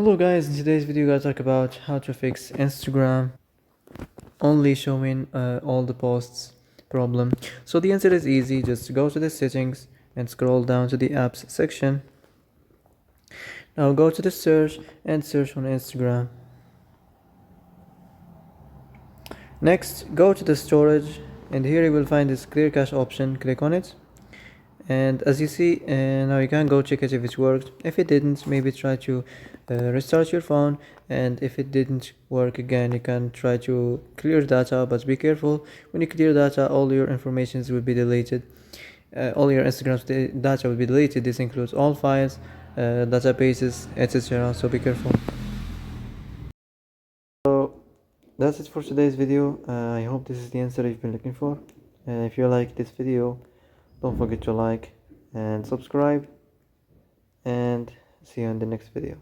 Hello guys, in today's video I'm gonna talk about how to fix Instagram only showing all the posts problem. So the answer is easy. Just go to the settings and scroll down to the apps section. Now go to the search and search on Instagram. Next, go to the storage and here you will find this clear cache option. Click on it. And as you see, now you can go check it if it worked. If it didn't, maybe try to restart your phone, and if it didn't work again, you can try to clear data, but be careful. When you clear data, all your informations will be deleted. All your Instagram's data will be deleted. This includes all files, databases, etc. So be careful. So that's it for today's video. I hope this is the answer you've been looking for. If you like this video, don't forget to like and subscribe, and see you in the next video.